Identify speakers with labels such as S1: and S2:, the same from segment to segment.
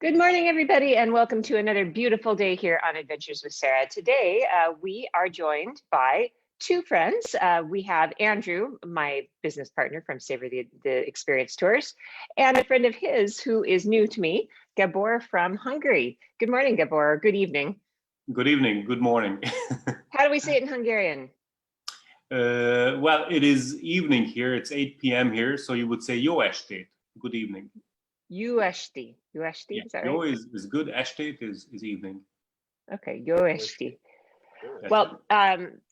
S1: Good morning, everybody, and welcome to another beautiful day here on Adventures with Sarah. Today, we are joined by two friends. We have Andrew, my business partner from Savor the Experience Tours, and a friend of his who is new to me, Gabor from Hungary. Good morning, Gabor. Good evening.
S2: Good evening. Good morning.
S1: How do we say it in Hungarian?
S2: Well, it is evening here. It's 8 p.m. here, so you would say jó estét. Good evening.
S1: Jó esti. Jó esti, is that right?
S2: Jó is good. Estét is evening.
S1: Okay, jó esti. Well,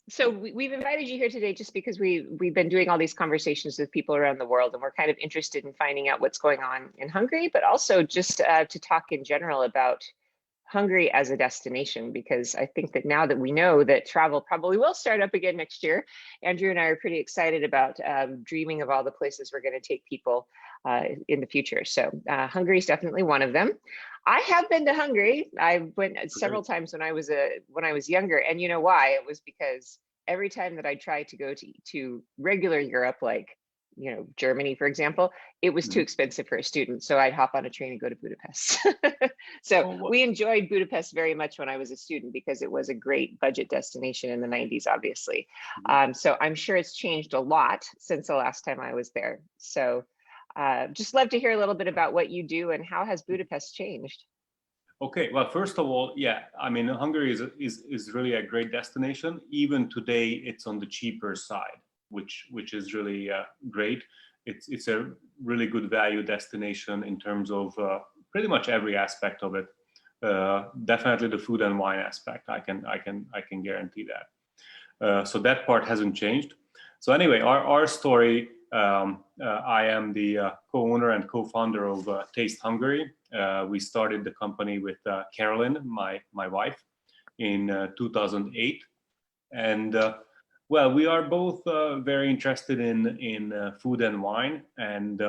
S1: so we've invited you here today just because we've been doing all these conversations with people around the world, and we're kind of interested in finding out what's going on in Hungary, but also just to talk in general about Hungary as a destination, because I think that now that we know that travel probably will start up again next year, Andrew and I are pretty excited about dreaming of all the places we're going to take people in the future. So Hungary is definitely one of them. I have been to Hungary. I went several times when I was younger, and you know why? It was because every time that I tried to go to regular Europe, like Germany, for example, it was too expensive for a student. So I'd hop on a train and go to Budapest. So we enjoyed Budapest very much when I was a student because it was a great budget destination in the 90s, obviously. So I'm sure it's changed a lot since the last time I was there. So just love to hear a little bit about what you do and how has Budapest changed?
S2: Okay, well, first of all, yeah, I mean, Hungary is really a great destination. Even today, it's on the cheaper side, which is really great. It's a really good value destination in terms of pretty much every aspect of it. Definitely the food and wine aspect. I can guarantee that. So that part hasn't changed. So anyway, our story. I am the co-owner and co-founder of Taste Hungary. We started the company with Carolyn, my wife, in 2008, and well, we are both very interested in food and wine, and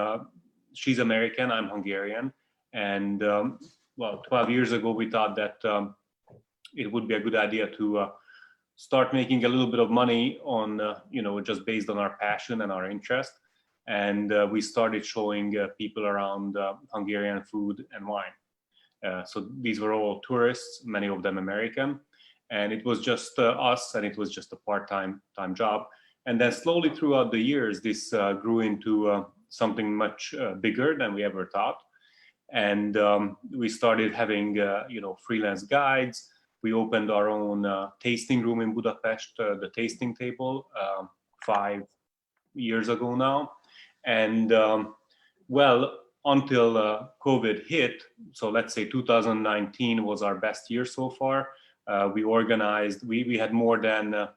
S2: she's American, I'm Hungarian, and well, 12 years ago we thought that it would be a good idea to start making a little bit of money on, just based on our passion and our interest, and we started showing people around Hungarian food and wine. So these were all tourists, many of them American. And it was just us, and it was just a part-time job. And then slowly throughout the years, this grew into something much bigger than we ever thought. And we started having, freelance guides. We opened our own tasting room in Budapest, the Tasting Table, 5 years ago now. And well, until COVID hit, so let's say 2019 was our best year so far. We had more than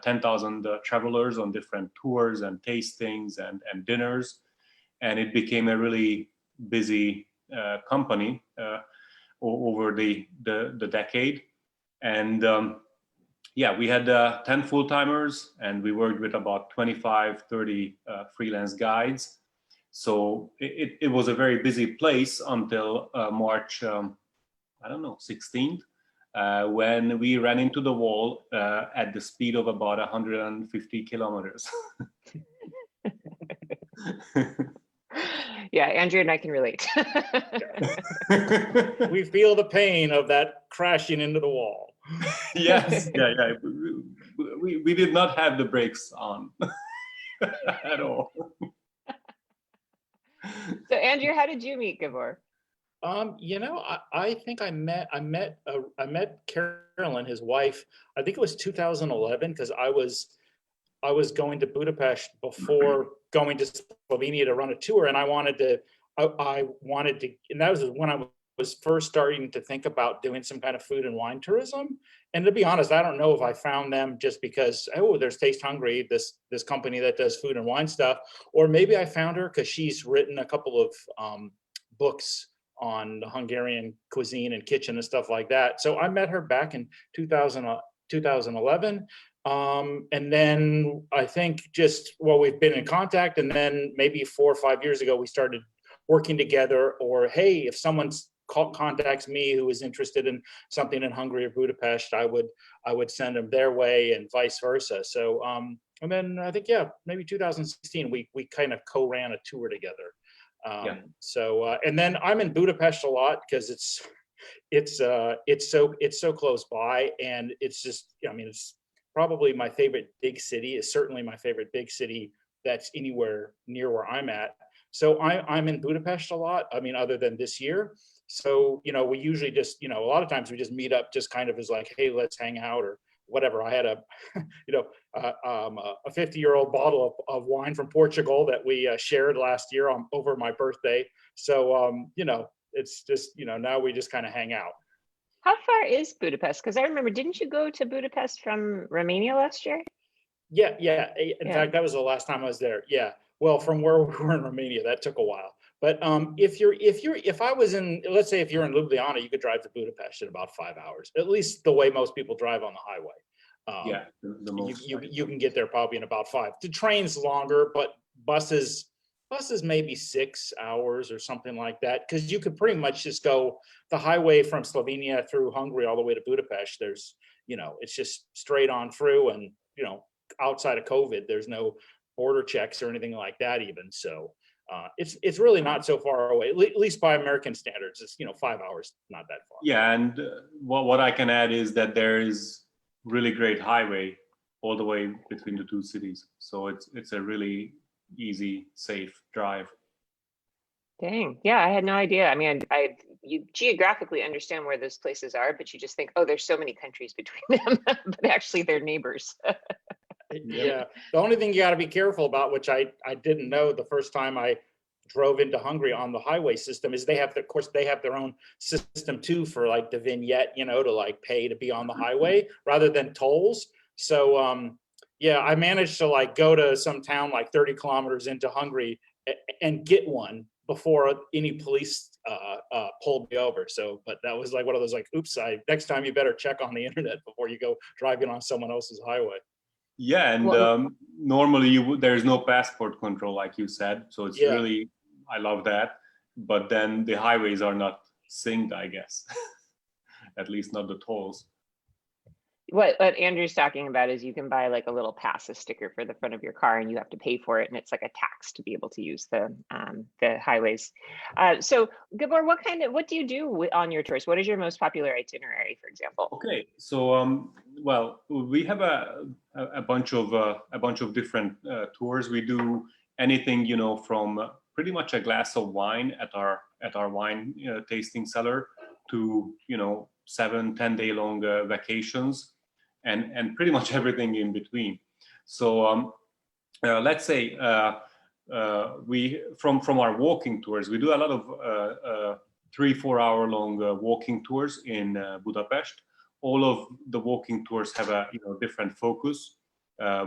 S2: 10,000 travelers on different tours and tastings and dinners, and it became a really busy company over the decade. And yeah, we had 10 full-timers, and we worked with about 25, 30 freelance guides. So it was a very busy place until March, 16th. When we ran into the wall at the speed of about 150 kilometers.
S1: Yeah, Andrew and I can relate.
S3: We feel the pain of that crashing into the wall.
S2: Yes, yeah. We did not have the brakes on at all.
S1: So Andrew, how did you meet Gabor?
S3: I think I met Carolyn, his wife. I think it was 2011 because I was going to Budapest before going to Slovenia to run a tour, and I wanted to, and that was when I was first starting to think about doing some kind of food and wine tourism. And to be honest, I don't know if I found them just because, there's Taste Hungary, this company that does food and wine stuff, or maybe I found her because she's written a couple of books on the Hungarian cuisine and kitchen and stuff like that. So I met her back in 2011. And then I think we've been in contact, and then maybe 4 or 5 years ago, we started working together, or, hey, if someone's contacts me who is interested in something in Hungary or Budapest, I would send them their way and vice versa. So, and then I think, maybe 2016, we kind of co-ran a tour together. So and then I'm in Budapest a lot because it's so close by, and it's just, I mean, it's probably my favorite big city. Is certainly my favorite big city that's anywhere near where I'm at. So I'm in Budapest a lot. I mean, other than this year. So, we usually just, a lot of times we just meet up just kind of as like, hey, let's hang out or whatever. I had a 50-year-old bottle of wine from Portugal that we shared last year over my birthday. So, it's just, now we just kind of hang out.
S1: How far is Budapest? Because I remember, didn't you go to Budapest from Romania last year?
S3: Yeah. In fact, that was the last time I was there. Yeah. Well, from where we were in Romania, that took a while. But if I was in, let's say if you're in Ljubljana, you could drive to Budapest in about 5 hours, at least the way most people drive on the highway. You can get there probably in about 5. The train's longer, but buses maybe 6 hours or something like that, because you could pretty much just go the highway from Slovenia through Hungary all the way to Budapest. There's, it's just straight on through, and outside of COVID, there's no border checks or anything like that even. So it's really not so far away, at least by American standards. It's 5 hours, not that far.
S2: Yeah, and what I can add is that there is really great highway all the way between the two cities, so it's a really easy, safe drive.
S1: Dang, yeah, I had no idea. I mean, you geographically understand where those places are, but you just think, oh, there's so many countries between them, but actually they're neighbors.
S3: Yeah, the only thing you got to be careful about, which I didn't know the first time I drove into Hungary on the highway system, is they have their own system too for like the vignette, to like pay to be on the highway rather than tolls. So I managed to like go to some town like 30 kilometers into Hungary and get one before any police pulled me over. So, but that was like one of those like, oops, next time you better check on the internet before you go driving on someone else's highway.
S2: Yeah, and normally there's no passport control, like you said, so it's really, I love that. But then the highways are not synced, I guess. At least not the tolls.
S1: What Andrew's talking about is you can buy like a little pass, a sticker for the front of your car, and you have to pay for it, and it's like a tax to be able to use the highways. So Gabor, what do you do on your tours? What is your most popular itinerary, for example?
S2: Okay, so well, we have a bunch of different tours. We do anything, from pretty much a glass of wine at our wine tasting cellar to 7-10 day long vacations, and pretty much everything in between. So let's say we from our walking tours, we do a lot of 3-4 hour long walking tours in Budapest. All of the walking tours have a different focus.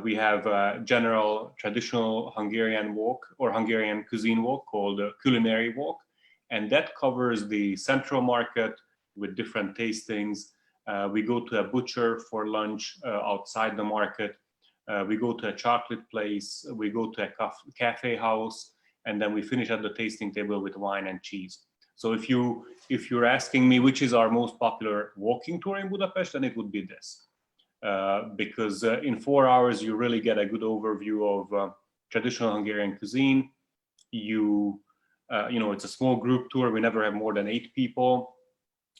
S2: We have a general traditional Hungarian walk or Hungarian cuisine walk called a culinary walk, and that covers the central market with different tastings. We go to a butcher for lunch outside the market. We go to a chocolate place. We go to a cafe house, and then we finish at the tasting table with wine and cheese. So if you're asking me which is our most popular walking tour in Budapest, then it would be this, because in 4 hours you really get a good overview of traditional Hungarian cuisine. It's a small group tour. We never have more than 8 people.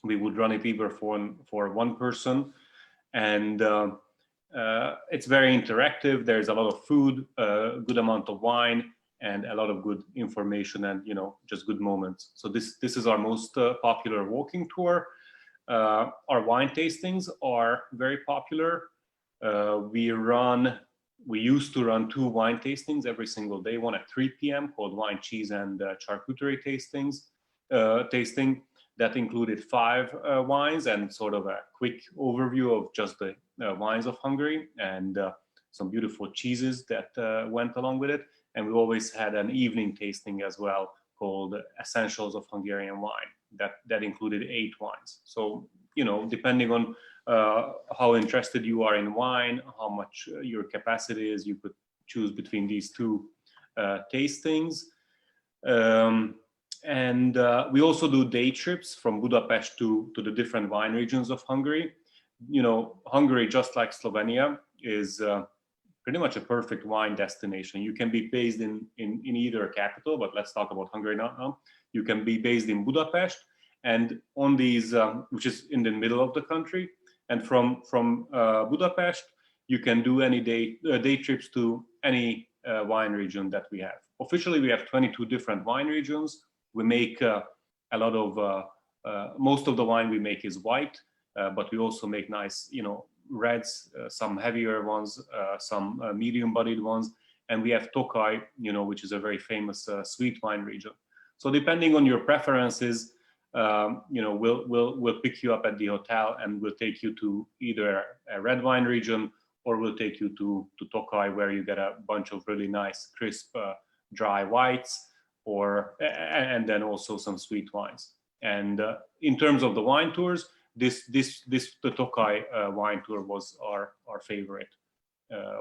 S2: We would run it either for one person, and it's very interactive. There's a lot of food, a good amount of wine, and a lot of good information, and just good moments. So this is our most popular walking tour. Our wine tastings are very popular. We used to run 2 wine tastings every single day, one at 3 p.m. called wine, cheese, and charcuterie tasting. That included 5 wines and sort of a quick overview of just the wines of Hungary, and some beautiful cheeses that went along with it. And we always had an evening tasting as well called Essentials of Hungarian Wine. That included 8 wines. So, depending on how interested you are in wine, how much your capacity is, you could choose between these 2 tastings. And we also do day trips from Budapest to the different wine regions of Hungary. Hungary, just like Slovenia, is pretty much a perfect wine destination. You can be based in either capital, but let's talk about Hungary now. You can be based in Budapest, and on these, which is in the middle of the country, and from Budapest, you can do any day trips to any wine region that we have. Officially, we have 22 different wine regions. We make a lot of, most of the wine we make is white, but we also make nice, reds, some heavier ones, some medium-bodied ones, and we have Tokaj, which is a very famous sweet wine region. So depending on your preferences, we'll pick you up at the hotel and we'll take you to either a red wine region, or we'll take you to Tokaj, where you get a bunch of really nice, crisp, dry whites, and then also some sweet wines. And in terms of the wine tours, the Tokaj wine tour was our favorite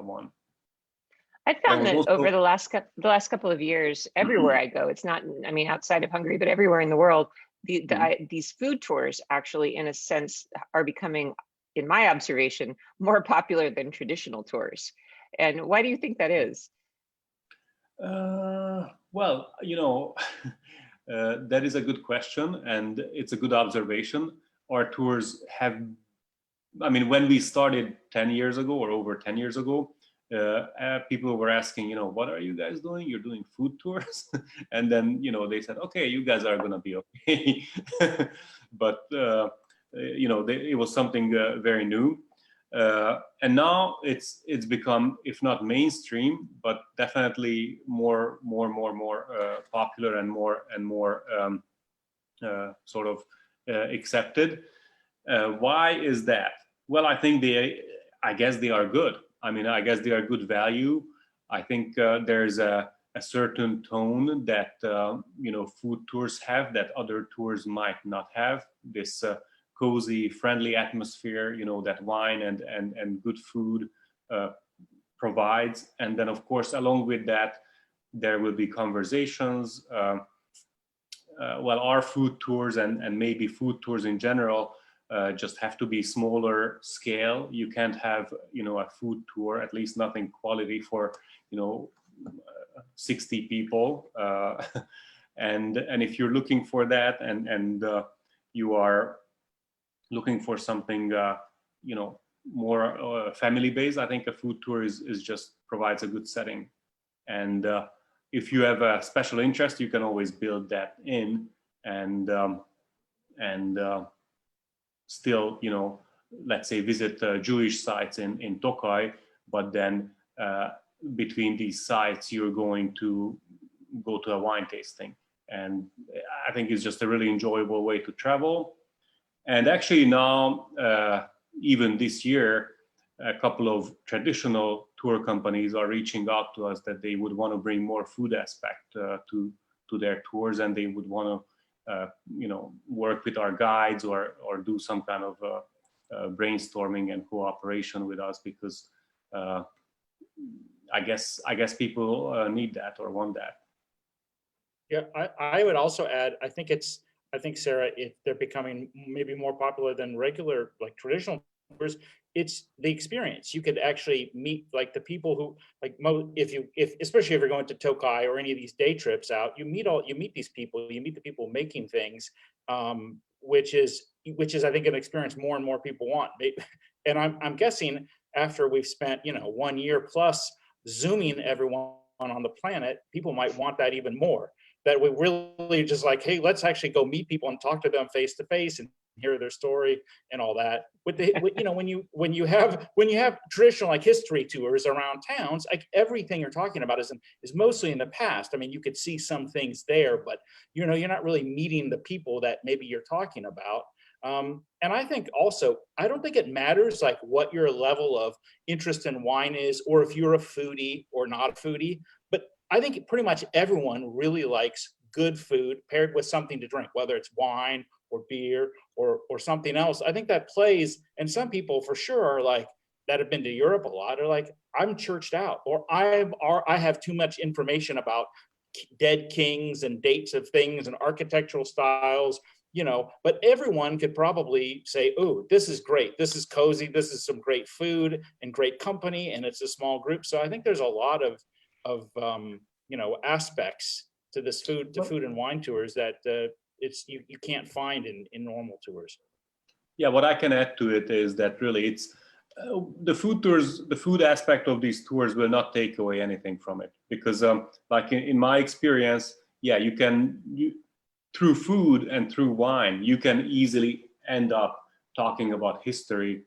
S2: one.
S1: I found that over the last couple of years, everywhere I go, it's not, I mean, outside of Hungary, but everywhere in the world, these food tours actually, in a sense, are becoming, in my observation, more popular than traditional tours. And why do you think that is?
S2: Well, that is a good question, and it's a good observation. Our tours have, I mean, when we started 10 years ago or over 10 years ago, people were asking, what are you guys doing? You're doing food tours? And then, they said, okay, you guys are going to be okay. But, it was something very new. And now it's become, if not mainstream, but definitely more popular and more sort of accepted. Why is that? Well, I think I guess they are good. I mean, I guess they are good value. I think there's a certain tone that food tours have that other tours might not have. This cozy, friendly atmosphere, that wine and good food provides. And then, of course, along with that, there will be conversations. Well, our food tours and maybe food tours in general just have to be smaller scale. You can't have, a food tour, at least nothing quality for, 60 people. And if you're looking for that and you are looking for something, more family-based, I think a food tour is just provides a good setting. And if you have a special interest, you can always build that in and still, let's say visit Jewish sites in Tokaj, but then between these sites, you're going to go to a wine tasting. And I think it's just a really enjoyable way to travel. And actually now, even this year, a couple of traditional tour companies are reaching out to us that they would want to bring more food aspect to their tours, and they would want to work with our guides or do some kind of brainstorming and cooperation with us, because I guess people need that or want that.
S3: Yeah, I would also add, I think Sarah, if they're becoming maybe more popular than regular, like traditional tours, it's the experience. You could actually meet like the people who, like, especially if you're going to Tokaj or any of these day trips out, you meet these people, you meet the people making things, which is I think an experience more and more people want. And I'm guessing after we've spent 1 year plus Zooming everyone on the planet, people might want that even more. That we really just like, hey, let's actually go meet people and talk to them face to face and hear their story and all that. When you have traditional like history tours around towns, like everything you're talking about is mostly in the past. I mean, you could see some things there, but you're not really meeting the people that maybe you're talking about. And I think also, I don't think it matters like what your level of interest in wine is, or if you're a foodie or not a foodie, but I think pretty much everyone really likes good food paired with something to drink, whether it's wine or beer or something else. I think that plays, and some people for sure are like, that have been to Europe a lot, are like, I'm churched out, or I have too much information about dead kings and dates of things and architectural styles, but everyone could probably say, oh, this is great. This is cozy. This is some great food and great company. And it's a small group. So I think there's a lot of aspects to this food and wine tours that you can't find in normal tours.
S2: Yeah, what I can add to it is that really it's the food tours, the food aspect of these tours will not take away anything from it, because like in my experience, yeah, through food and through wine, you can easily end up talking about history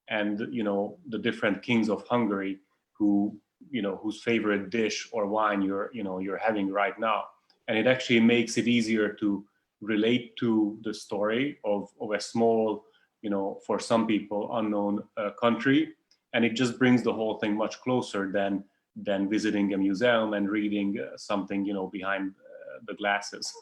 S2: and the different kings of Hungary whose favorite dish or wine you're having right now, and it actually makes it easier to relate to the story of a small, for some people unknown country, and it just brings the whole thing much closer than visiting a museum and reading something behind the glasses.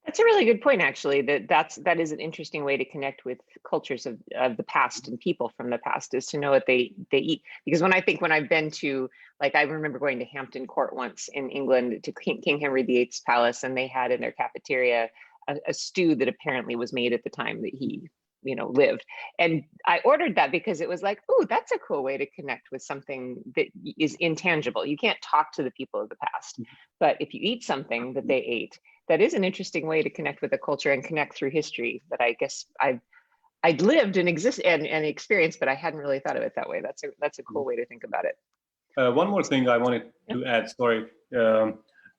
S1: That's a really good point, actually. That is an interesting way to connect with cultures of the past and people from the past, is to know what they eat. Because when I've been to, like, I remember going to Hampton Court once in England to King Henry VIII's palace, and they had in their cafeteria a stew that apparently was made at the time that he lived. And I ordered that because it was like, oh, that's a cool way to connect with something that is intangible. You can't talk to the people of the past, but if you eat something that they ate, that is an interesting way to connect with the culture and connect through history that I guess I'd lived and experienced, but I hadn't really thought of it that way. That's a cool way to think about it.
S2: One more thing I wanted to add, sorry.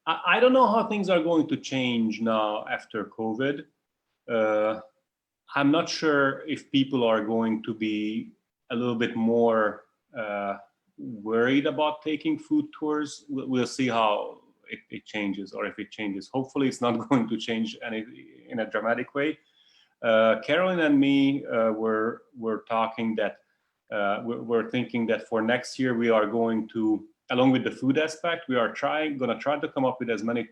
S2: I don't know how things are going to change now after COVID. I'm not sure if people are going to be a little bit more worried about taking food tours. We'll see how it changes, or if it changes. Hopefully it's not going to change in a dramatic way. Carolyn and me were talking that we're thinking that for next year we are going to, along with the food aspect, we are going to try to come up with as many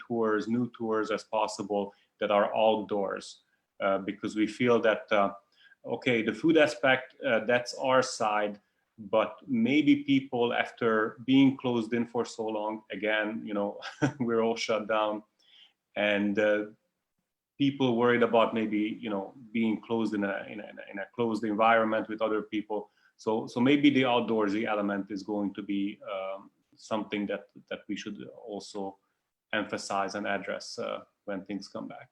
S2: new tours as possible that are outdoors, because we feel that okay, the food aspect, that's our side, but maybe people, after being closed in for so long, again, we're all shut down, and people worried about maybe being closed in a closed environment with other people. So maybe the outdoorsy element is going to be something that we should also emphasize and address when things come back.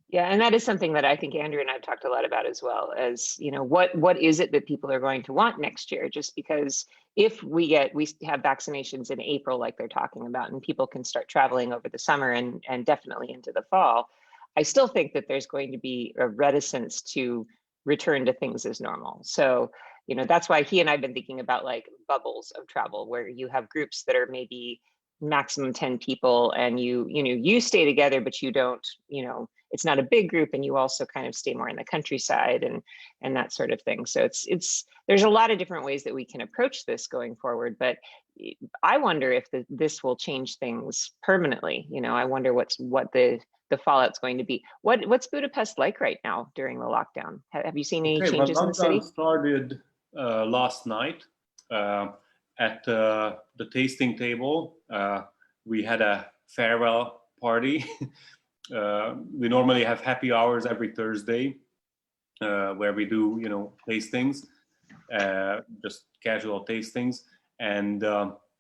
S1: Yeah, and that is something that I think Andrew and I've talked a lot about, as well as, what is it that people are going to want next year? Just because if we have vaccinations in April, like they're talking about, and people can start traveling over the summer and definitely into the fall, I still think that there's going to be a reticence to return to things as normal. So, that's why he and I've been thinking about like bubbles of travel, where you have groups that are maybe maximum 10 people, and you stay together, but you don't, it's not a big group, and you also kind of stay more in the countryside and that sort of thing. So there's a lot of different ways that we can approach this going forward, but I wonder if this will change things permanently. I wonder what the fallout's going to be. What's Budapest like right now during the lockdown? Have you seen any changes in the city?
S2: Started last night at the tasting table. We had a farewell party. We normally have happy hours every Thursday, where we do tastings, just casual tastings. And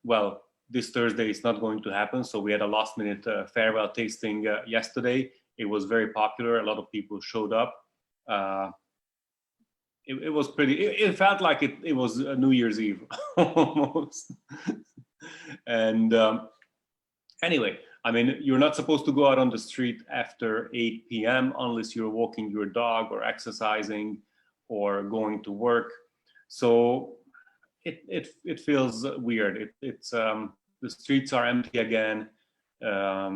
S2: well, this Thursday is not going to happen, so we had a last minute farewell tasting yesterday. It was very popular. A lot of people showed up. It was pretty, it felt like it was New Year's Eve almost. And anyway, I mean, you're not supposed to go out on the street after 8 p.m. unless you're walking your dog or exercising or going to work. So it feels weird. It's the streets are empty again. I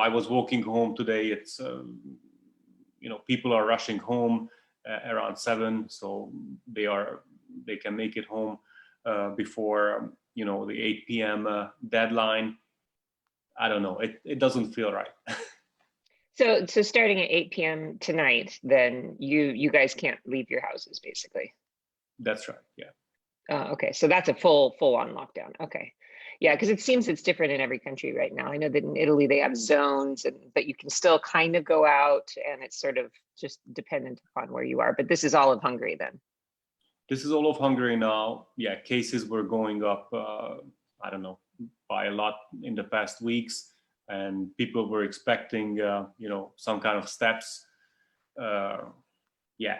S2: was walking home today. It's people are rushing home around 7, so they can make it home before the 8 p.m. Deadline. I don't know. It doesn't feel right.
S1: So starting at 8 p.m. tonight, then you guys can't leave your houses, basically.
S2: That's right. Yeah.
S1: Okay, so that's a full on lockdown. Okay. Yeah, because it seems it's different in every country right now. I know that in Italy they have zones, but you can still kind of go out, and it's sort of just dependent upon where you are. But this is all of Hungary then.
S2: This is all of Hungary now. Yeah, cases were going up, I don't know, by a lot in the past weeks, and people were expecting, some kind of steps. Yeah,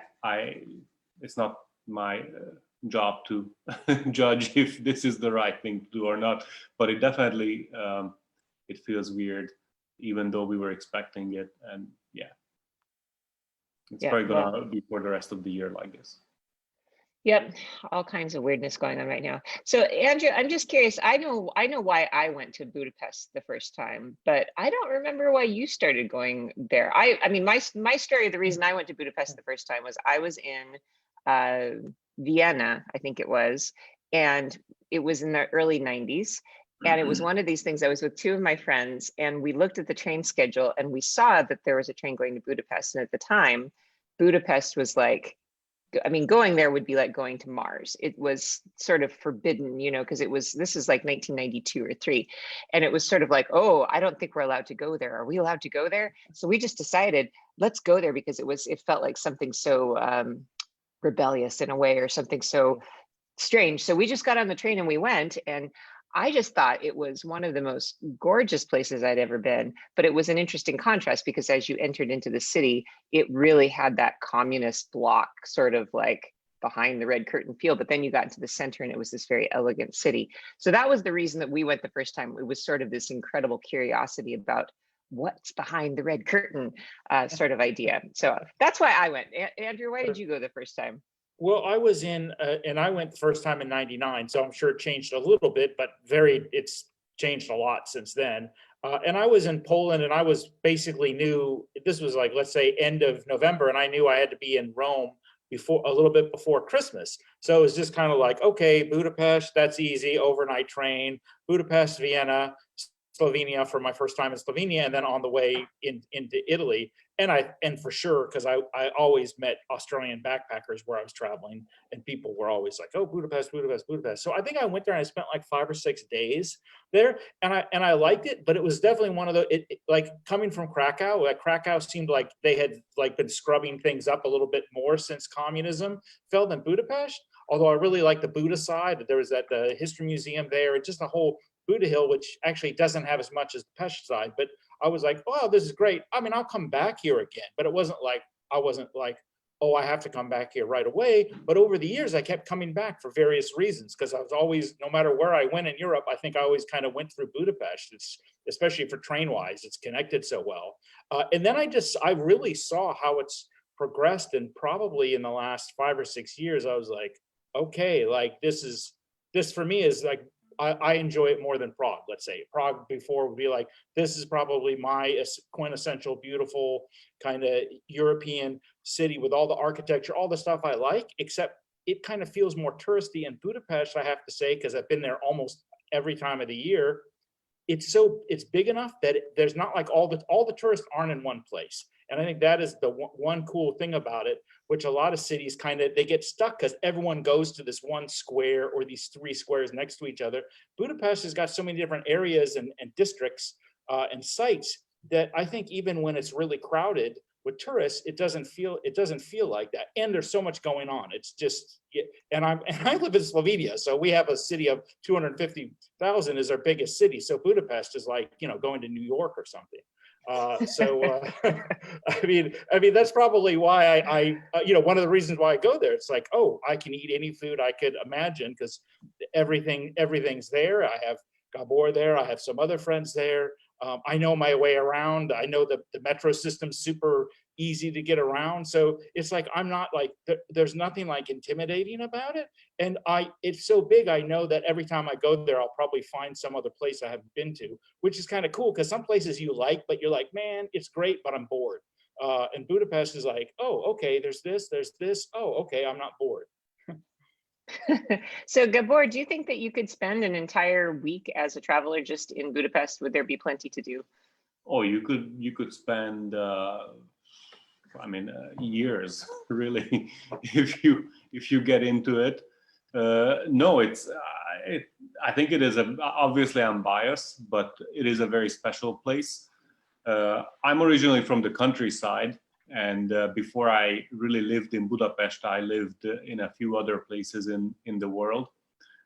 S2: it's not my job to judge if this is the right thing to do or not, but it definitely, it feels weird, even though we were expecting it. And yeah, it's probably gonna be for the rest of the year like this.
S1: Yep, all kinds of weirdness going on right now. So Andrew, I'm just curious. I know why I went to Budapest the first time, but I don't remember why you started going there. I mean, my story, the reason I went to Budapest the first time was I was in Vienna, I think it was, and it was in the early 90s. And it was one of these things. I was with two of my friends, and we looked at the train schedule, and we saw that there was a train going to Budapest. And at the time, Budapest was like, I mean, going there would be like going to Mars. It was sort of forbidden, because this is like 1992 or 3. And it was sort of like, oh, I don't think we're allowed to go there. Are we allowed to go there? So we just decided, let's go there, because it felt like something so rebellious in a way, or something so strange. So we just got on the train and we went, and I just thought it was one of the most gorgeous places I'd ever been. But it was an interesting contrast, because as you entered into the city, it really had that communist bloc sort of like behind the red curtain feel. But then you got into the center, and it was this very elegant city. So that was the reason that we went the first time. It was sort of this incredible curiosity about what's behind the red curtain sort of idea. So that's why I went. Andrew, why did you go the first time?
S3: Well, I was in, and I went the first time in '99, so I'm sure it changed a little bit, but it's changed a lot since then. And I was in Poland, and I was basically knew, this was like, let's say, end of November, and I knew I had to be in Rome a little bit before Christmas. So it was just kind of like, okay, Budapest, that's easy, overnight train, Budapest, Vienna, Slovenia for my first time in Slovenia, and then on the way into Italy. And for sure, because I always met Australian backpackers where I was traveling, and people were always like, oh, Budapest, Budapest, Budapest. So I think I went there and I spent like 5 or 6 days there, and I liked it, but it was definitely one of those, like coming from Krakow, like Krakow seemed like they had like been scrubbing things up a little bit more since communism fell than Budapest. Although I really like the Buda side, there was the history museum there, and just the whole Buda Hill, which actually doesn't have as much as the Pest side, but I was like, oh, this is great. I mean, I'll come back here again, but I wasn't like, oh, I have to come back here right away. But over the years, I kept coming back for various reasons, because I was always, no matter where I went in Europe, I think I always kind of went through Budapest. It's, especially for train wise, it's connected so well. And then I really saw how it's progressed, and probably in the last 5 or 6 years, I was like, okay, like this for me is like, I enjoy it more than Prague, let's say. Prague before would be like, this is probably my quintessential, beautiful kind of European city with all the architecture, all the stuff I like, except it kind of feels more touristy. In Budapest, I have to say, because I've been there almost every time of the year, it's big enough that there's not like all the tourists aren't in one place. And I think that is the one cool thing about it, which a lot of cities they get stuck because everyone goes to this one square or these 3 squares next to each other. Budapest has got so many different areas and districts and sites that I think even when it's really crowded with tourists, it doesn't feel like that. And there's so much going on. It's just, and I live in Slovenia, so we have a city of 250,000 is our biggest city. So Budapest is like, going to New York or something. I mean, that's probably why I one of the reasons why I go there. It's like, oh, I can eat any food I could imagine, because everything's there. I have Gabor there. I have some other friends there. I know my way around. I know the metro system's super easy to get around. So it's like, I'm not like, there's nothing like intimidating about it. And it's so big, I know that every time I go there, I'll probably find some other place I haven't been to, which is kind of cool, because some places you like, but you're like, man, it's great, but I'm bored. And Budapest is like, oh, okay, there's this. Oh, okay, I'm not bored.
S1: So Gabor, do you think that you could spend an entire week as a traveler just in Budapest? Would there be plenty to do?
S2: Oh, you could spend years really if you get into it. No, I think it is obviously I'm biased, but it is a very special place. I'm originally from the countryside, and before I really lived in Budapest, I lived in a few other places in the world.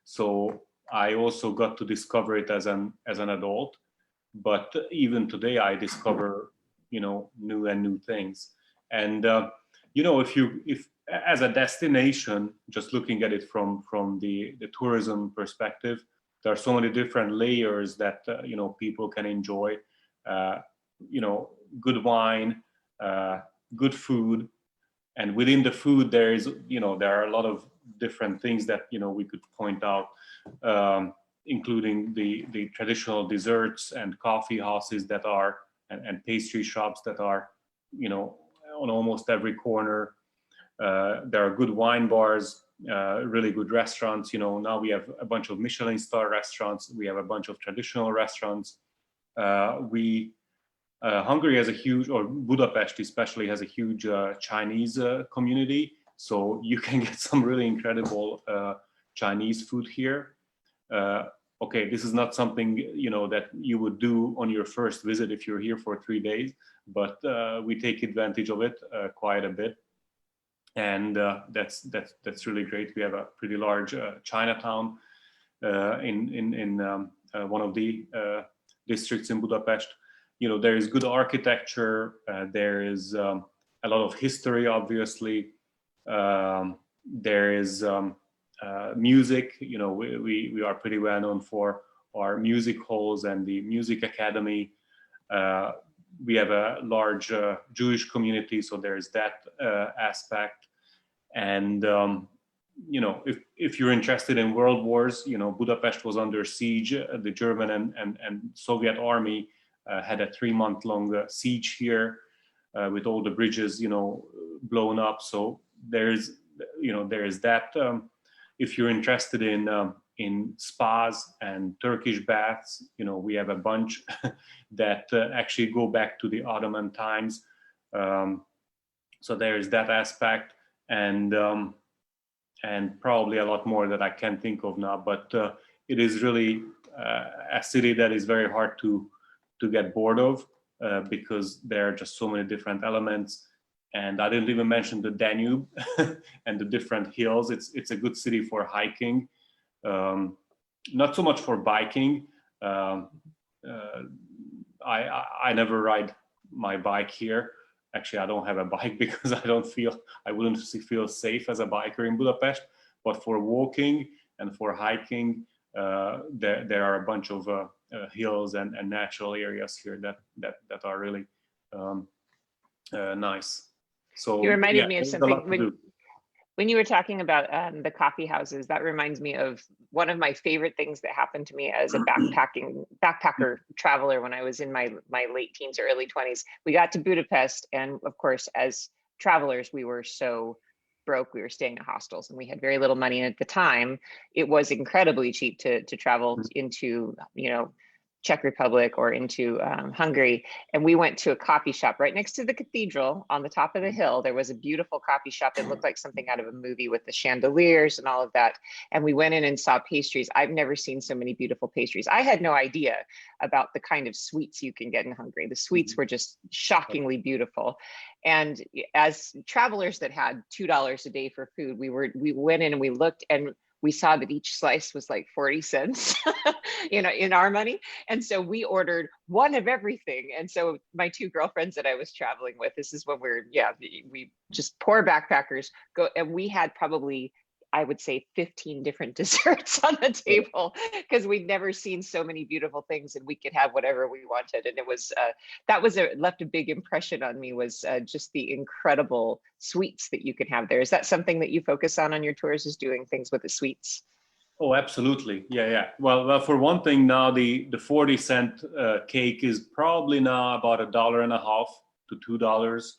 S2: So I also got to discover it as an adult. But even today, I discover new things. And if as a destination, just looking at it from the tourism perspective, there are so many different layers that people can enjoy. Good wine, good food, and within the food there are a lot of different things that we could point out, including the traditional desserts and coffee houses that are and pastry shops that are on almost every corner. There are good wine bars, really good restaurants. Now we have a bunch of Michelin star restaurants. We have a bunch of traditional restaurants. Hungary has a huge, or Budapest especially, has a huge Chinese community. So you can get some really incredible Chinese food here. Okay, this is not something that you would do on your first visit if you're here for 3 days, but we take advantage of it quite a bit, and that's really great. We have a pretty large Chinatown in one of the districts in Budapest. There is good architecture. There is a lot of history, obviously. There is music. We are pretty well known for our music halls and the music academy. We have a large Jewish community, so there's that aspect. And if you're interested in world wars, Budapest was under siege. The German and Soviet army had a 3-month-long siege here with all the bridges blown up. So there is that. If you're interested in spas and Turkish baths, we have a bunch that actually go back to the Ottoman times. So there is that aspect, and probably a lot more that I can't think of now. But it is really a city that is very hard to get bored of because there are just so many different elements. And I didn't even mention the Danube and the different hills. It's a good city for hiking, not so much for biking. I never ride my bike here. Actually, I don't have a bike because I wouldn't feel safe as a biker in Budapest. But for walking and for hiking, there are a bunch of hills and natural areas here that are really nice. So
S1: you reminded me of something when you were talking about the coffee houses. That reminds me of one of my favorite things that happened to me as a backpacker traveler when I was in my late teens or early 20s. We got to Budapest, and of course, as travelers, we were so broke. We were staying at hostels, and we had very little money. And at the time, it was incredibly cheap to travel into Czech Republic or into Hungary. And we went to a coffee shop right next to the cathedral on the top of the hill. There was a beautiful coffee shop that looked like something out of a movie with the chandeliers and all of that. And we went in and saw pastries. I've never seen so many beautiful pastries. I had no idea about the kind of sweets you can get in Hungary. The sweets were just shockingly beautiful. And as travelers that had $2 a day for food, we went in and we looked, and we saw that each slice was like 40 cents, in our money. And so we ordered one of everything. And so my 2 girlfriends that I was traveling with, this is when we just poor backpackers go, and we had probably, I would say, 15 different desserts on the table because we'd never seen so many beautiful things, and we could have whatever we wanted. And it was left a big impression on me, was just the incredible sweets that you can have there. Is that something that you focus on your tours, is doing things with the sweets?
S2: Oh, absolutely. Yeah. Well, for one thing, now the 40-cent cake is probably now about $1.50 to $2.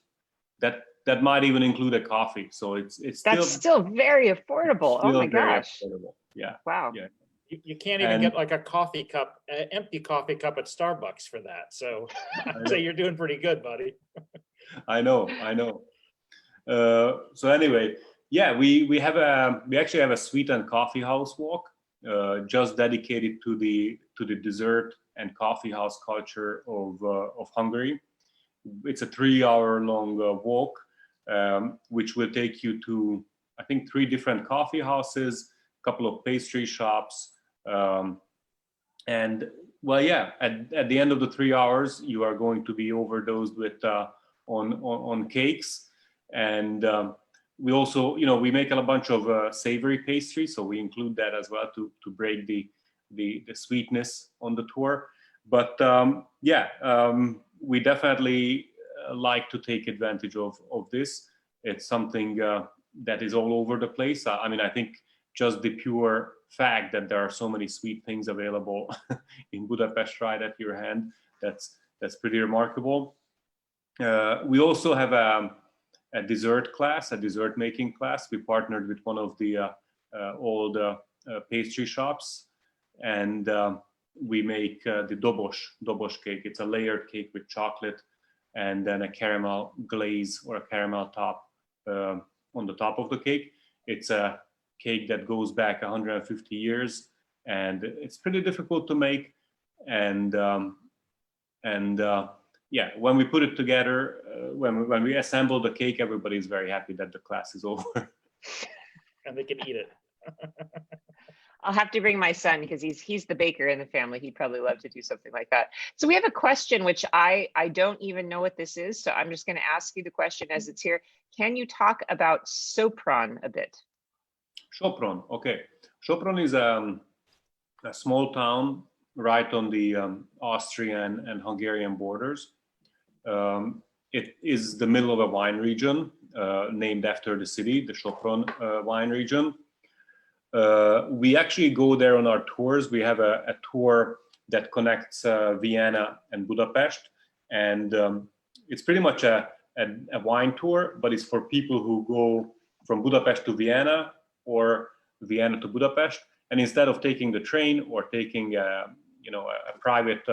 S2: That might even include a coffee. So it's
S1: still very affordable. Oh my gosh.
S2: Affordable. Yeah.
S1: Wow.
S2: Yeah.
S3: You can't even get like a coffee cup, an empty coffee cup at Starbucks for that. So I'd say you're doing pretty good, buddy.
S2: I know. So anyway, Yeah, we actually have a sweet and coffee house walk, just dedicated to the dessert and coffee house culture of Hungary. It's a 3-hour long walk, which will take you to, I think, 3 different coffee houses, a couple of pastry shops, and well, yeah, at the end of the 3 hours, you are going to be overdosed with on cakes, and we also, we make a bunch of savory pastry, so we include that as well to break the sweetness on the tour. But we definitely like to take advantage of this. It's something that is all over the place. I mean, I think just the pure fact that there are so many sweet things available in Budapest right at your hand, that's pretty remarkable. We also have a dessert class, a dessert making class. We partnered with one of the old pastry shops, and we make the dobos cake. It's a layered cake with chocolate and then a caramel glaze or a caramel top on the top of the cake. It's a cake that goes back 150 years, and it's pretty difficult to make. And when we put it together, when we assemble the cake, everybody's very happy that the class is over.
S3: And they can eat it.
S1: I'll have to bring my son because he's the baker in the family. He'd probably love to do something like that. So we have a question, which I don't even know what this is. So I'm just going to ask you the question as it's here. Can you talk about Sopron a bit?
S2: Sopron, okay. Sopron is a small town right on the Austrian and Hungarian borders. It is the middle of a wine region named after the city, the Sopron wine region. We actually go there on our tours. We have a tour that connects Vienna and Budapest, and it's pretty much a wine tour, but it's for people who go from Budapest to Vienna or Vienna to Budapest, and instead of taking the train or taking a private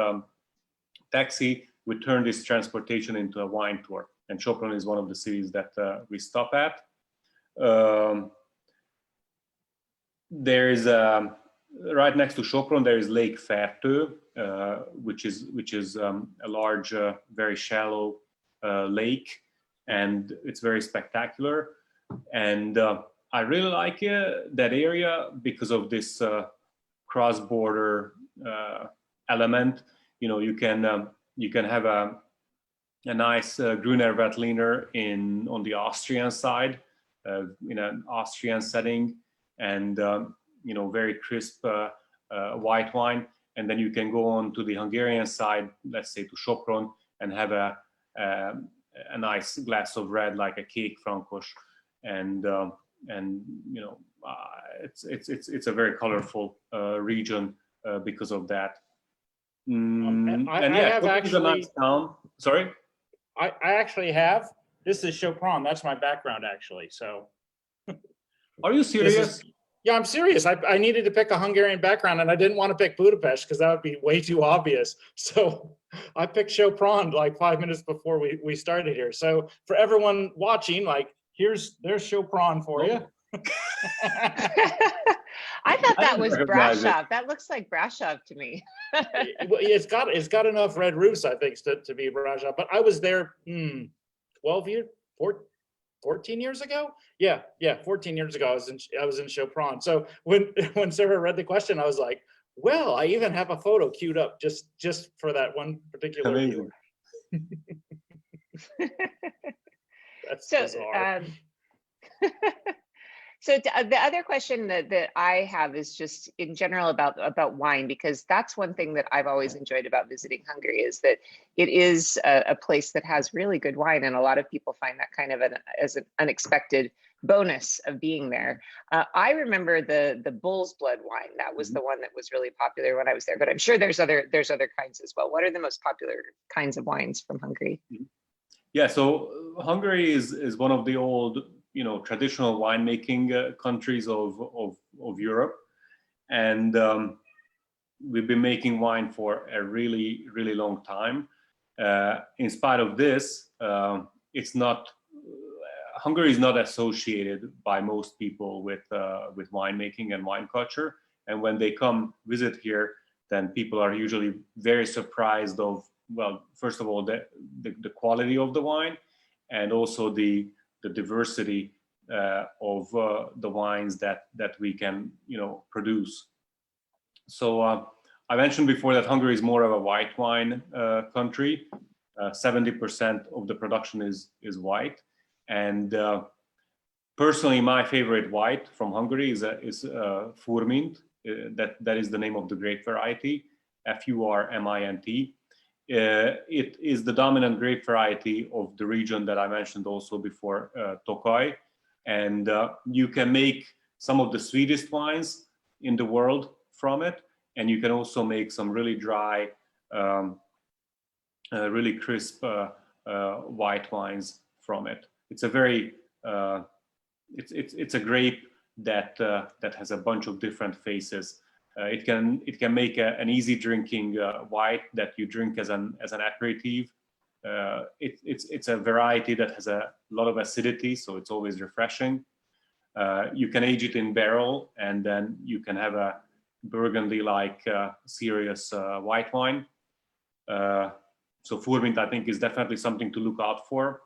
S2: taxi, we turn this transportation into a wine tour. And Sopron is one of the cities that we stop at. There is right next to Sopron, there is Lake Fertő, which is a large, very shallow lake, and it's very spectacular. And I really like that area because of this cross-border element. You can have a nice Grüner Veltliner on the Austrian side, in an Austrian setting, and very crisp white wine, and then you can go on to the Hungarian side, let's say to Sopron, and have a nice glass of red, like a kék frankos, and it's a very colorful region because of that.
S3: I have actually
S2: a nice town. Sorry,
S3: I actually have. This is Sopron. That's my background, actually. So.
S2: Are you serious?
S3: Yeah, I'm serious. I needed to pick a Hungarian background, and I didn't want to pick Budapest because that would be way too obvious. So I picked Sopron like 5 minutes before we started here. So for everyone watching, there's Sopron for you.
S1: I thought that was Brasov. That looks like Brasov to me.
S3: It's got enough red roofs, I think, to be Brasov. But I was there 14 years ago. Yeah, 14 years ago. I was in Sopron. So when Sarah read the question, I was like, well, I even have a photo queued up just for that one particular viewer. That's so bizarre.
S1: So the other question that I have is just in general about wine, because that's one thing that I've always enjoyed about visiting Hungary, is that it is a place that has really good wine, and a lot of people find that kind of as an unexpected bonus of being there. I remember the bull's blood wine. That was the one that was really popular when I was there, but I'm sure there's other kinds as well. What are the most popular kinds of wines from Hungary?
S2: Yeah, so Hungary is one of the old traditional winemaking countries of Europe, and we've been making wine for a really, really long time. In spite of this, it's not Hungary is not associated by most people with winemaking and wine culture. And when they come visit here, then people are usually very surprised of, well, first of all, the quality of the wine, and also the diversity of the wines that we can, produce. So I mentioned before that Hungary is more of a white wine country. 70% of the production is white, and personally, my favorite white from Hungary is Furmint. That is the name of the grape variety, Furmint. It is the dominant grape variety of the region that I mentioned also before, Tokaj, and you can make some of the sweetest wines in the world from it, and you can also make some really dry, really crisp white wines from it. It's a very it's a grape that has a bunch of different faces. It can make an easy drinking white that you drink as an aperitif. It's a variety that has a lot of acidity, so it's always refreshing. You can age it in barrel, and then you can have a Burgundy-like serious white wine. So Furmint, I think, is definitely something to look out for.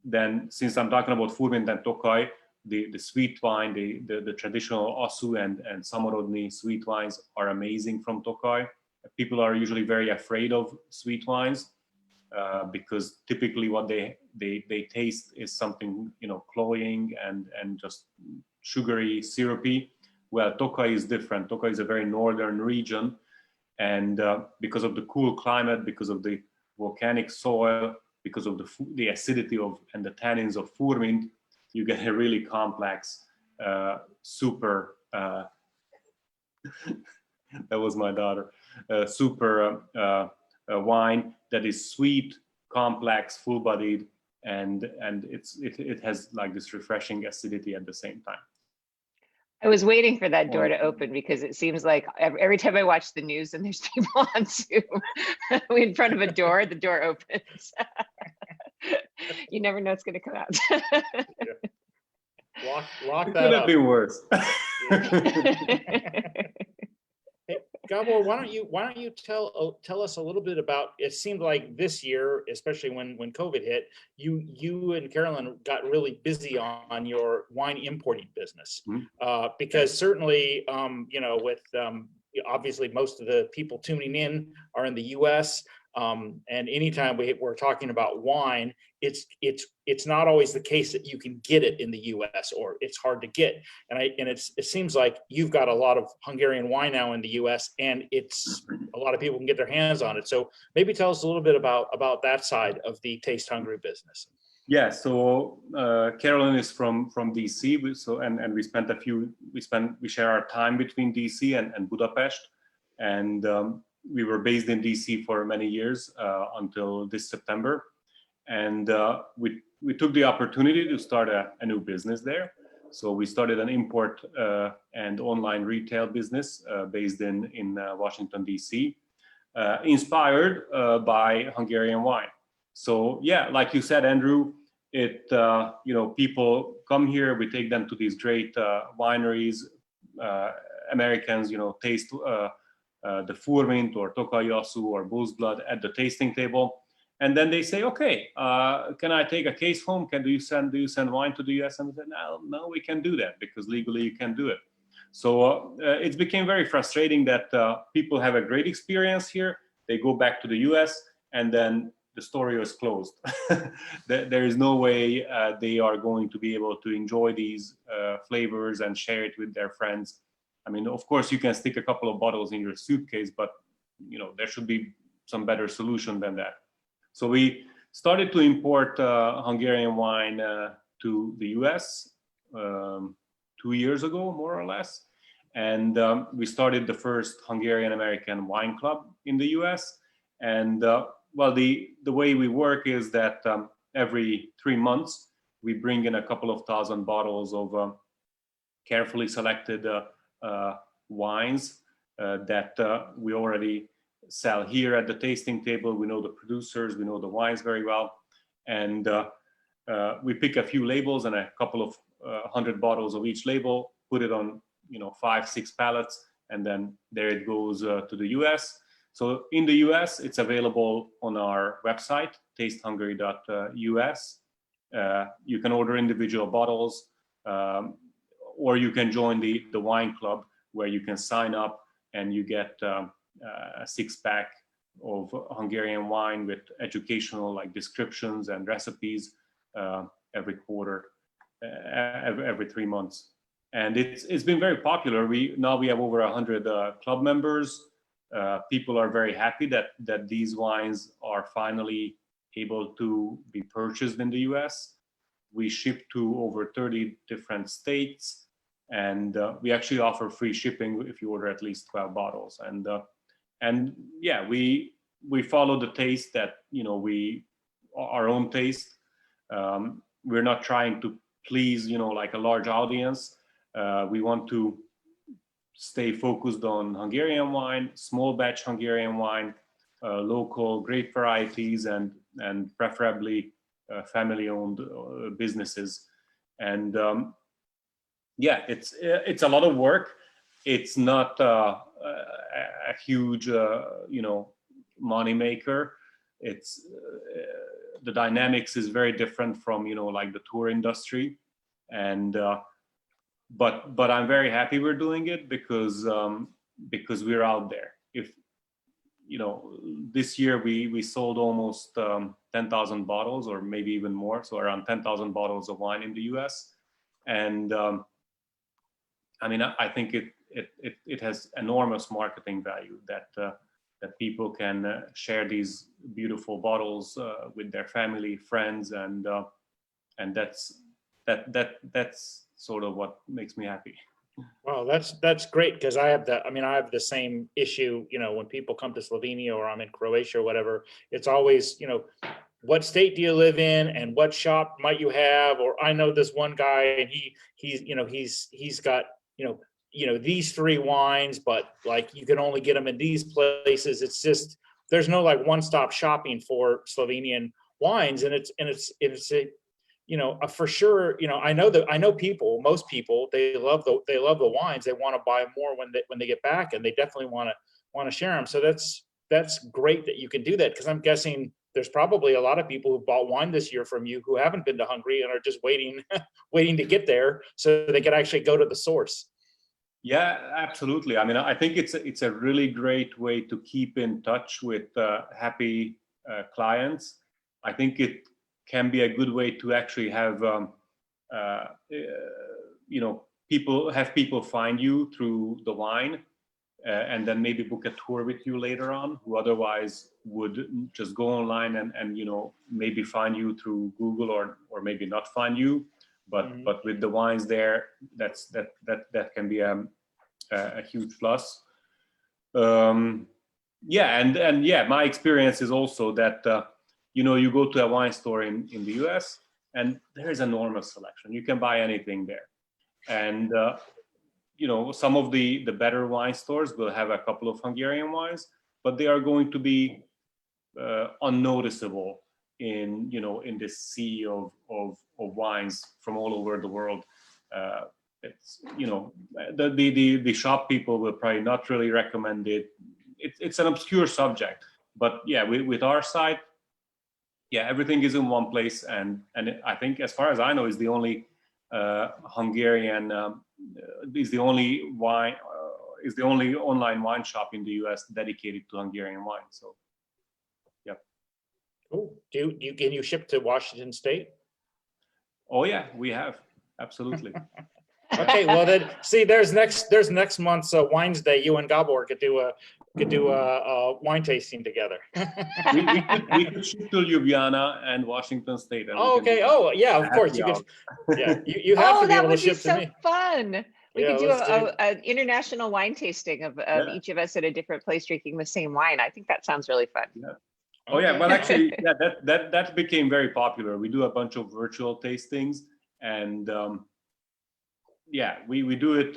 S2: Then, since I'm talking about Furmint and Tokaj, the sweet wine, the traditional Asszú and Szamorodni sweet wines are amazing from Tokaj. People are usually very afraid of sweet wines because typically what they taste is something, cloying and just sugary, syrupy. Well, Tokaj is different. Tokaj is a very northern region, and because of the cool climate, because of the volcanic soil, because of the acidity and the tannins of Furmint, you get a really complex, super. That was my daughter. Super wine that is sweet, complex, full-bodied, and it has like this refreshing acidity at the same time.
S1: I was waiting for that door to open because it seems like every time I watch the news and there's people on Zoom in front of a door, the door opens. You never know what's going to come out.
S3: Lock that
S2: Could have
S3: up.
S2: been worse.
S3: Hey, Gabor, why don't you tell us a little bit about? It seemed like this year, especially when COVID hit, you and Carolyn got really busy on your wine importing business, because certainly, with obviously most of the people tuning in are in the U.S. And anytime we're talking about wine, it's not always the case that you can get it in the U.S. or it's hard to get. And it seems like you've got a lot of Hungarian wine now in the U.S. and it's a lot of people can get their hands on it. So maybe tell us a little bit about that side of the Taste Hungary business.
S2: Yeah, so Carolyn is from DC, and we share our time between DC and Budapest, and we were based in DC for many years until this September, and we took the opportunity to start a new business there. So we started an import and online retail business based in Washington DC, inspired by Hungarian wine. So yeah, like you said, Andrew, people come here, we take them to these great wineries. Americans, taste the Furmint or Tokaj Asszú or Bull's Blood at the tasting table, and then they say, okay, can I take a case home? Do you send wine to the US? And we said, no, we can do that because legally you can do it. So it became very frustrating that people have a great experience here, they go back to the US, and then the story was closed. There is no way they are going to be able to enjoy these flavors and share it with their friends. I mean, of course, you can stick a couple of bottles in your suitcase, but there should be some better solution than that. So we started to import Hungarian wine to the US 2 years ago, more or less. And we started the first Hungarian-American wine club in the US. And well, the way we work is that every 3 months, we bring in a couple of thousand bottles of carefully selected wines that we already sell here at the tasting table. We know the producers, we know the wines very well. And We pick a few labels and a couple of 100 bottles of each label, put it on 5-6 pallets, and then there it goes to the US. So in the US, it's available on our website, tastehungary.us. You can order individual bottles, or you can join the wine club, where you can sign up and you get a 6-pack of Hungarian wine with educational descriptions and recipes every quarter, every 3 months. And it's been very popular. Now we have over 100 club members. People are very happy that these wines are finally able to be purchased in the US. We ship to over 30 different states, and we actually offer free shipping if you order at least 12 bottles. And yeah, we follow the taste that our own taste. We're not trying to please like a large audience. We want to stay focused on Hungarian wine, small batch Hungarian wine, local grape varieties, and preferably family-owned businesses. And yeah, it's a lot of work. It's not a huge money maker. It's the dynamics is very different from like the tour industry, and but I'm very happy we're doing it because we're out there. If this year we sold almost 10,000 bottles, or maybe even more, so around 10,000 bottles of wine in the US. And I mean, I think it has enormous marketing value that people can share these beautiful bottles with their family, friends, and that's sort of what makes me happy.
S3: Well, that's great, because I have the same issue, when people come to Slovenia or I'm in Croatia or whatever. It's always, what state do you live in and what shop might you have? Or I know this one guy and he's got, these 3 wines, but like you can only get them in these places. It's just, there's no like one-stop shopping for Slovenian wines. And it's for sure, I know most people, they love the wines. They want to buy more when they get back, and they definitely want to share them. So that's great that you can do that, because I'm guessing there's probably a lot of people who bought wine this year from you who haven't been to Hungary and are just waiting to get there so they could actually go to the source.
S2: Yeah, absolutely. I mean, I think it's a really great way to keep in touch with happy clients. I think it can be a good way to actually have people find you through the wine, and then maybe book a tour with you later on, who otherwise would just go online and maybe find you through Google or maybe not find you. But with the wines there, that can be a huge plus. My experience is also that you go to a wine store in the US, and there is enormous selection. You can buy anything there, and some of the better wine stores will have a couple of Hungarian wines, but they are going to be unnoticeable in this sea of wines from all over the world. It's the shop people will probably not really recommend it. It's an obscure subject, but yeah, with our site, yeah, everything is in one place, and I think, as far as I know, is the only Hungarian is the only online wine shop in the US dedicated to Hungarian wine. So yeah.
S3: Cool. Can you ship to Washington State?
S2: Oh yeah, we have, absolutely.
S3: Okay, well then, see, there's next month's Wines Day. You and Gabor could do a wine tasting together.
S2: we could ship to Ljubljana and Washington State. And
S3: okay. Oh yeah, of course you could. Yeah, you have to be able to ship to me.
S1: Oh, that would be so fun. We could do an international wine tasting of each of us at a different place drinking the same wine. I think that sounds really fun.
S2: Yeah. Oh yeah, well actually, yeah, that became very popular. We do a bunch of virtual tastings, and yeah, we do it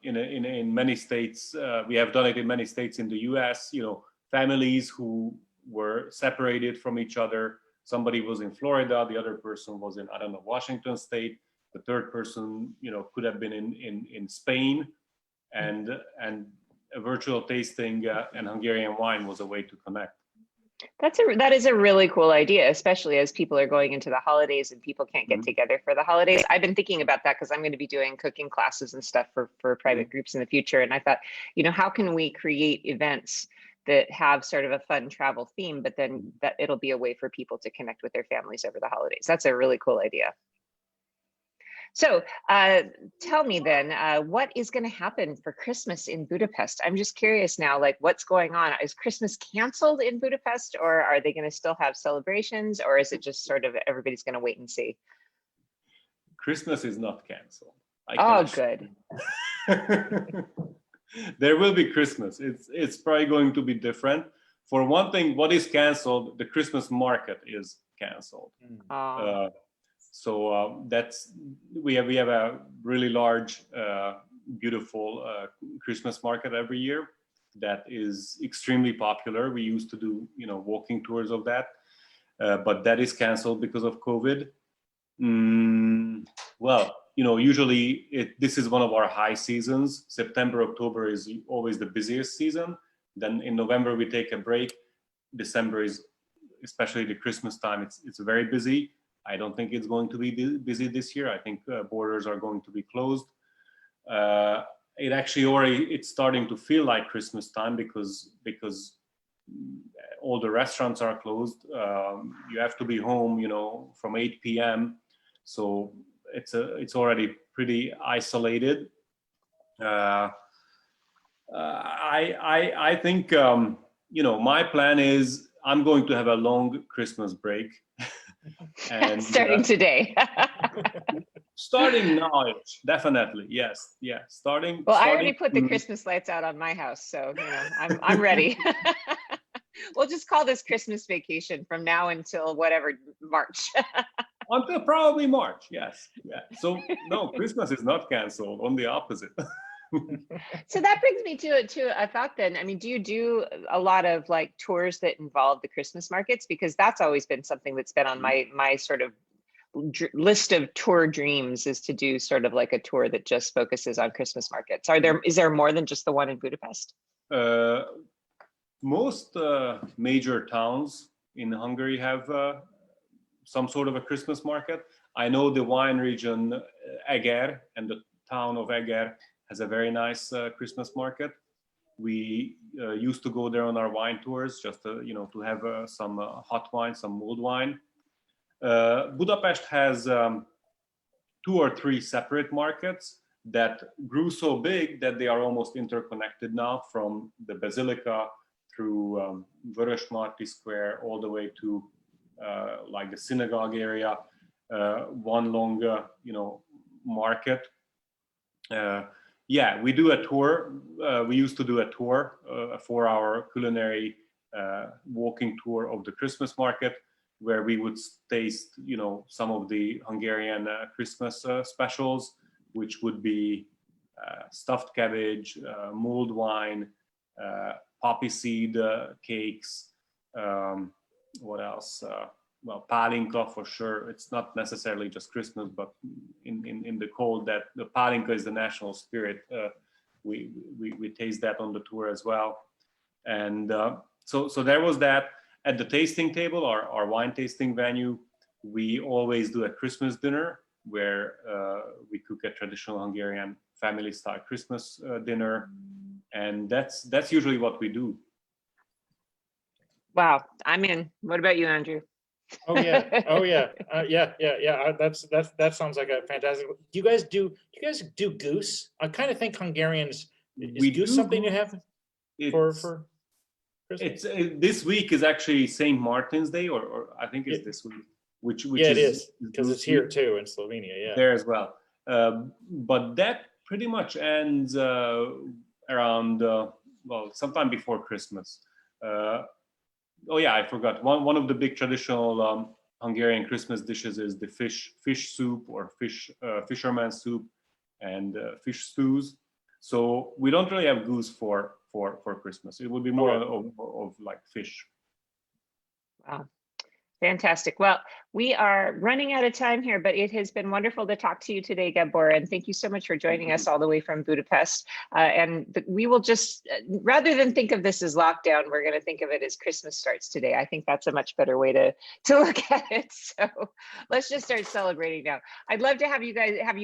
S2: in many states. We have done it in many states in the US. Families who were separated from each other somebody was in Florida, the other person was in, I don't know, Washington State, the third person, could have been in Spain, and a virtual tasting and Hungarian wine was a way to connect.
S1: That is a really cool idea, especially as people are going into the holidays and people can't get together for the holidays. I've been thinking about that because I'm going to be doing cooking classes and stuff for private groups in the future. And I thought, how can we create events that have sort of a fun travel theme, but then that it'll be a way for people to connect with their families over the holidays. That's a really cool idea. So tell me then, what is going to happen for Christmas in Budapest? I'm just curious now, like what's going on? Is Christmas canceled in Budapest, or are they going to still have celebrations, or is it just sort of everybody's going to wait and see?
S2: Christmas is not canceled.
S1: Oh, good.
S2: There will be Christmas. It's probably going to be different. For one thing, what is canceled? The Christmas market is canceled. So we have a really large, beautiful Christmas market every year that is extremely popular. We used to do walking tours of that, but that is canceled because of COVID. Well, usually this is one of our high seasons. September, October is always the busiest season. Then in November we take a break. December is, especially the Christmas time, it's very busy. I don't think it's going to be busy this year. I think borders are going to be closed. It's starting to feel like Christmas time because all the restaurants are closed. You have to be home, from 8 p.m. So it's already pretty isolated. I think my plan is I'm going to have a long Christmas break.
S1: And starting today.
S2: Starting now, definitely, yes, starting.
S1: I already put the Christmas lights out on my house, so I'm ready. We'll just call this Christmas vacation from now until whatever March.
S2: Until probably March, yes, yeah. So no, Christmas is not canceled. On the opposite.
S1: So that brings me to a thought then. I mean, do you do a lot of like tours that involve the Christmas markets? Because that's always been something that's been on my sort of list of tour dreams, is to do sort of like a tour that just focuses on Christmas markets. Is there more than just the one in Budapest?
S2: Most major towns in Hungary have some sort of a Christmas market. I know the wine region Eger and the town of Eger has a very nice Christmas market. We used to go there on our wine tours just to have some hot wine, some mulled wine. Budapest has 2 or 3 separate markets that grew so big that they are almost interconnected now, from the Basilica through Vörösmarty Square all the way to like the synagogue area, one long market. We do a tour. We used to do a tour, a 4-hour culinary walking tour of the Christmas market, where we would taste, some of the Hungarian Christmas specials, which would be stuffed cabbage, mulled wine, poppy seed cakes. What else? Well, pálinka for sure. It's not necessarily just Christmas, but in the cold, that the pálinka is the national spirit. We taste that on the tour as well. And so there was that. At the tasting table, our wine tasting venue, we always do a Christmas dinner where we cook a traditional Hungarian family-style Christmas dinner, and that's usually what we do.
S1: Wow, I'm in. What about you, Andrew?
S3: That sounds like a fantastic. Do you guys do goose? I kind of think Hungarians. Is goose something you have for Christmas?
S2: It's this week is actually St. Martin's Day, or I think it's this week. Which
S3: it is, because it's here too in Slovenia. Yeah,
S2: there as well. But that pretty much ends around sometime before Christmas. I forgot. One of the big traditional Hungarian Christmas dishes is the fish soup or fisherman soup and fish stews. So we don't really have goose for Christmas. It would be more of like fish.
S1: Wow, Fantastic. Well, we are running out of time here, but it has been wonderful to talk to you today, Gabor, and thank you so much for joining us all the way from Budapest. We will just, rather than think of this as lockdown, we're going to think of it as Christmas starts today. I think that's a much better way to look at it. So let's just start celebrating now. I'd love to have you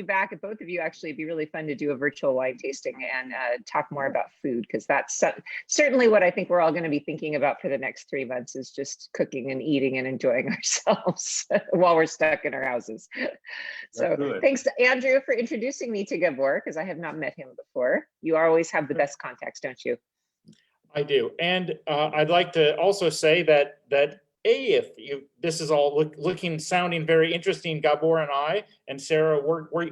S1: back, and both of you actually. It'd be really fun to do a virtual wine tasting and talk more about food, because that's certainly what I think we're all going to be thinking about for the next 3 months, is just cooking and eating and enjoying ourselves while we're stuck in our houses. So thanks to Andrew for introducing me to Gabor, because I have not met him before. You always have the best contacts, don't you?
S3: I do. And I'd like to also say that if this is all sounding very interesting, Gabor and I and Sarah,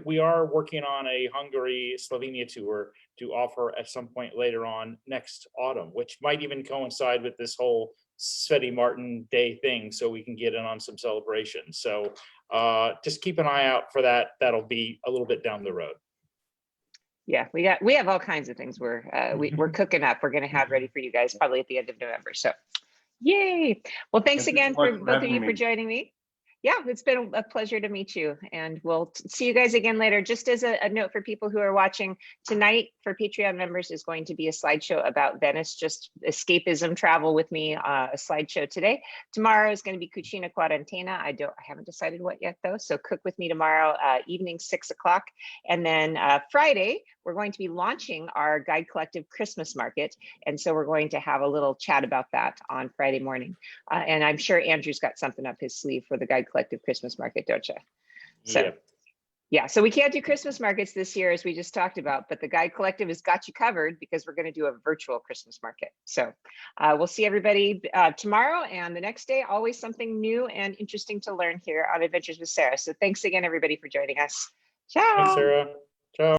S3: we are working on a Hungary-Slovenia tour to offer at some point later on next autumn, which might even coincide with this whole Sveti Martin Day thing, so we can get in on some celebrations. So just keep an eye out for that. That'll be a little bit down the road.
S1: Yeah, we have all kinds of things we're cooking up. We're going to have ready for you guys probably at the end of November. So, yay! Well, thanks again for both of you for joining me. Yeah, it's been a pleasure to meet you, and we'll see you guys again later. Just as a note for people who are watching, tonight for Patreon members is going to be a slideshow about Venice, just escapism travel with me, a slideshow today. Tomorrow is going to be Cucina Quarantena. I haven't decided what yet though, so cook with me tomorrow evening 6 o'clock. And then Friday, we're going to be launching our Guide Collective Christmas Market. And so we're going to have a little chat about that on Friday morning. And I'm sure Andrew's got something up his sleeve for the Guide Collective Christmas Market, don't you? So, yeah, so we can't do Christmas markets this year, as we just talked about, but the Guide Collective has got you covered, because we're going to do a virtual Christmas market. So we'll see everybody tomorrow, and the next day. Always something new and interesting to learn here on Adventures with Sarah. So thanks again, everybody, for joining us. Ciao.
S3: Thanks, Sarah.